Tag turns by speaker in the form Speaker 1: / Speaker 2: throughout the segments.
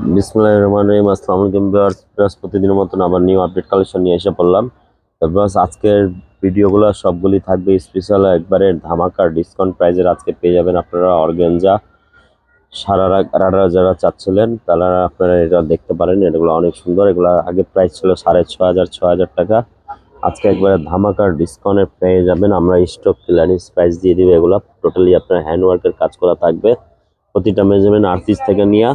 Speaker 1: বিসমিল্লাহির রহমানির রহিম। আসসালামু আলাইকুম ভিউয়ার্স। প্রতিদিনের মতন আবার নিউ আপডেট কালেকশন নিয়ে এসে পড়লাম। তো ভিউয়ার্স, আজকের ভিডিওগুলো সবগুলি থাকবে স্পেশাল একবারে ধামাকা ডিসকাউন্ট প্রাইজের। আজকে পেয়ে যাবেন আপনারা অর্গানজা সারারা গারারা যারা চাচ্ছিলেন তারা আপনারা এটা দেখতে পারেন। এগুলো অনেক সুন্দর। এগুলো আগে প্রাইস ছিল 6,500 টাকা। আজকে একবারে ধামাকা ডিসকাউন্টে পেয়ে যাবেন। আমরা স্টক ক্লিয়ারেন্স প্রাইস দিয়ে দিব। এগুলো টোটালি আপনার হ্যান্ডওয়ার্কের কাজ করা থাকবে। প্রতিটা মেজারমেন্ট আর্টিস থেকে নিয়ে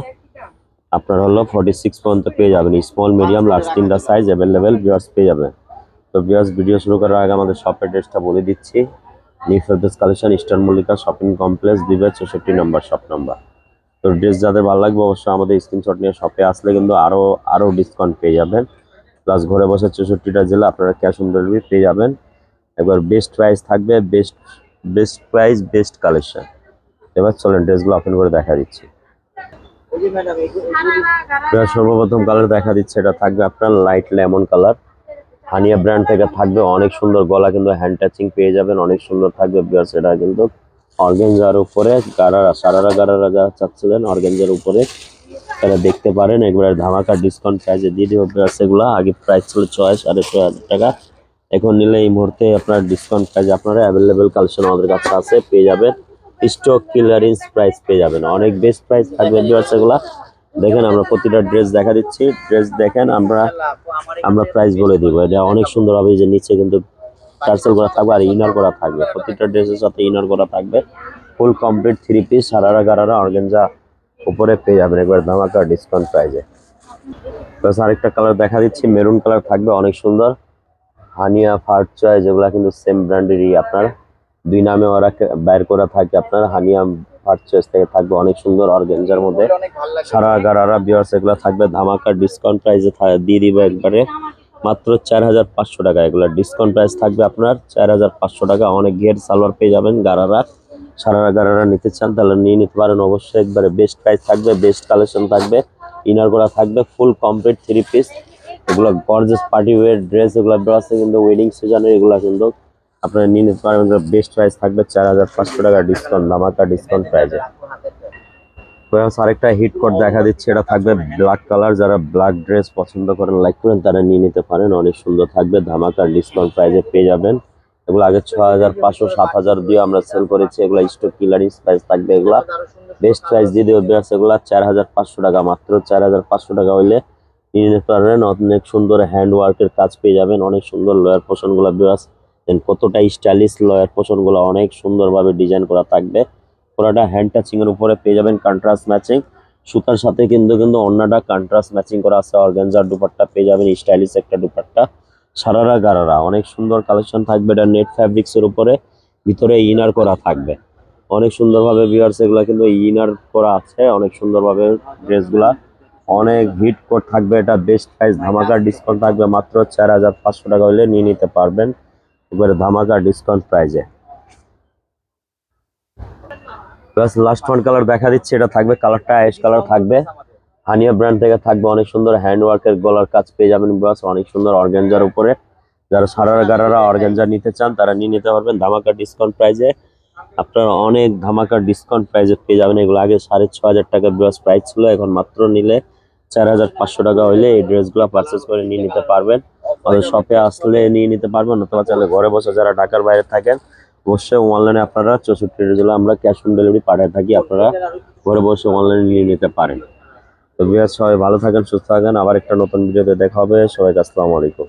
Speaker 1: আপনার হলো 46 পর্যন্ত পেয়ে যাবেন। স্মল মিডিয়াম লার্জ তিনটা সাইজ অ্যাভেলেবেল ভিউয়ার্স পেয়ে যাবেন। তো ভিউয়ার্স, ভিডিও শুরু করার আগে আমাদের শপ অ্যাড্রেসটা বলে দিচ্ছি। New fabrics collection, eastern Mallika shopping complex, 2/64 নম্বর শপ নাম্বার। তো ড্রেস যাদের ভালো লাগবে অবশ্যই আমাদের স্ক্রিনশট নিয়ে শপে আসলে কিন্তু আরো ডিসকাউন্ট পেয়ে যাবেন। প্লাস ঘরে বসে 64টা জেলা আপনারা ক্যাশ অন ডেলিভারি পেয়ে যাবেন। একবার বেস্ট প্রাইস থাকবে, বেস্ট প্রাইস বেস্ট কালেকশন। এবার চলেন ড্রেসগুলো ওপেন করে দেখা দিচ্ছি। সর্বপ্রথম কালার দেখা দিচ্ছে, এটা থাকবে আপনার light lemon colour. Haniya brand থেকে থাকবে। অনেক সুন্দর গলা, কিন্তু হ্যান্ড টাচিং পেয়ে যাবেন। অনেক সুন্দর থাকবে ভিউয়ার্স। এটা কিন্তু অর্গানজার উপরে সারারা গারারা যা চাচ্ছিলেন অর্গানজার উপরে তারা দেখতে পারেন। একবারে ধামাকা ডিসকাউন্ট প্রাইসে দিয়ে দিব ভিউয়ার্স। এগুলো আগে প্রাইস ছিল 6,500 টাকা। এখন নিলে এই মুহূর্তে আপনার ডিসকাউন্ট প্রাইস আপনারা অ্যাভেলেবেল কালেকশন আমাদের কাছে আছে পেয়ে যাবেন। স্টক ক্লিয়ারেন্স প্রাইস পেয়ে যাবেন। অনেক বেস্ট প্রাইস থাকবে ভিউয়ার্স। এগুলা দেখেন, আমরা প্রতিটা ড্রেস দেখা দিচ্ছি। ড্রেস দেখেন, আমরা প্রাইস বলে দিব। এটা অনেক সুন্দর হবে। যে নিচে কিন্তু টার্সেল করা থাকবে আর ইনার করা থাকবে। প্রতিটা ড্রেসের সাথে ইনার করা থাকবে। Full complete 3 piece sharara gharara organza উপরে পেয়ে যাবেন একবার ধামাকা ডিসকাউন্ট প্রাইজে। প্লাস আরেকটা কালার দেখা দিচ্ছি, মেরুন কালার থাকবে। অনেক সুন্দর হানিয়া ফার্ট চয়েস, যেগুলা কিন্তু সেম ব্র্যান্ডেরই আপনার দুই নামে ওরা বাইর করা থাকে। আপনার হানিয়া ফার্ট চয়েস থেকে থাকবে। অনেক সুন্দর অর্গানজার মধ্যে সারা গারারা ভিউয়ার্স। এগুলো থাকবে ধামাকা ডিসকাউন্ট প্রাইসে দিয়ে দিবে একবারে মাত্র 4,500 টাকা। এগুলো ডিসকাউন্ট প্রাইস থাকবে আপনার 4,500 টাকা। অনেক ঘের সালোয়ার পেয়ে যাবেন গারারা। সারারা গারারা নিতে চান তাহলে নিয়ে নিতে পারেন অবশ্যই। একবারে বেস্ট প্রাইস থাকবে, বেস্ট কালেকশন থাকবে। ইনার করা থাকবে ফুল কমপ্লিট 3 পিস। এগুলো গর্জিয়াস পার্টি ওয়্যার ড্রেস। এগুলো আছে কিন্তু ওয়েডিং সিজনের। এগুলো কিন্তু আপনারা নিয়ে নিতে পারেন। বেস্ট প্রাইস থাকবে 4,500 টাকা ডিসকাউন্ট ধামাকা ডিসকাউন্ট প্রাইসে। আরেকটা হিট কোট দেখা দিচ্ছে, এটা থাকবে ব্ল্যাক কালার। যারা ব্ল্যাক ড্রেস পছন্দ করেন, লাইক করেন, তারা নিয়ে নিতে পারেন। অনেক সুন্দর থাকবে, ধামাকা ডিসকাউন্ট প্রাইসে পেয়ে যাবেন। এগুলো আগে 6,500 7,000 দিয়ে আমরা সেল করেছি। এগুলো স্টক ক্লিয়ারেন্স প্রাইস থাকবে। এগুলা বেস্ট প্রাইস দিয়ে দেবে বিয়ার্স। এগুলা 4,500 টাকা। মাত্র 4,500 টাকা হইলে নিয়ে নিতে পারেন। অনেক সুন্দর হ্যান্ড ওয়ার্কের কাজ পেয়ে যাবেন। অনেক সুন্দর লয়ার পোর্শন গুলা বিয়ার্স। কতটা স্টাইলিশ লয়ার পোর্শন গুলো অনেক সুন্দরভাবে ডিজাইন করা থাকবে। পুরোটা হ্যান্ড টাচিং এর উপরে পেয়ে যাবেন কন্ট্রাস্ট ম্যাচিং সুতার সাথে। কিন্তু অন্যটা কন্ট্রাস্ট ম্যাচিং করা আছে। অর্গানজার দুপাট্টা পেয়ে যাবেন, স্টাইলিশ একটা দুপাট্টা সারারা গারারা। অনেক সুন্দর কালেকশন থাকবে। এটা নেট ফ্যাব্রিক্স এর উপরে, ভিতরে ইনার করা থাকবে। অনেক সুন্দরভাবে ভিউয়ার্স এগুলা কিন্তু ইনার করা আছে অনেক সুন্দরভাবে। ড্রেসগুলা অনেক হিট কোট থাকবে। এটা বেস্ট প্রাইস ধামাকা ডিসকাউন্ট থাকবে মাত্র 4,500 টাকা হলে নিয়ে নিতে পারবেন এবারে ধামাকা ডিসকাউন্ট প্রাইজে। প্লাস লাস্ট ওয়ান কালার দেখা দিচ্ছে, এটা থাকবে কালারটা অ্যাশ কালার থাকবে। হানিয়া ব্র্যান্ড থেকে থাকবে। অনেক সুন্দর হ্যান্ড ওয়ার্কের গলার কাজ পেয়ে যাবেন প্লাস অনেক সুন্দর অর্গানজার উপরে। যারা সারারা গারারা অর্গানজা নিতে চান তারা নিয়ে নিতে পারবেন ধামাকা ডিসকাউন্ট প্রাইজে। আপনারা অনেক ধামাকা ডিসকাউন্ট প্রাইজে পেয়ে যাবেন। এগুলো আগে 6,500 টাকা ব্রাস প্রাইস ছিল, এখন মাত্র নিলে 4,500 টাকা হইলে এই ড্রেসগুলো পারচেস করে নিয়ে নিতে পারবেন। আমাদের শপে আসলে নিয়ে নিতে পারবেন, অথবা চাইলে ঘরে বসে যারা ঢাকার বাইরে থাকেন অবশ্যই অনলাইনে আপনারা 64 জেলা আমরা ক্যাশ অন ডেলিভারি পাঠিয়ে থাকি। আপনারা ঘরে বসে অনলাইনে নিয়ে নিতে পারেন। তো ভিউয়ার্স, সবাই ভালো থাকেন, সুস্থ থাকেন। আবার একটা নতুন ভিডিওতে দেখা হবে। সবাইকে আসসালামু আলাইকুম।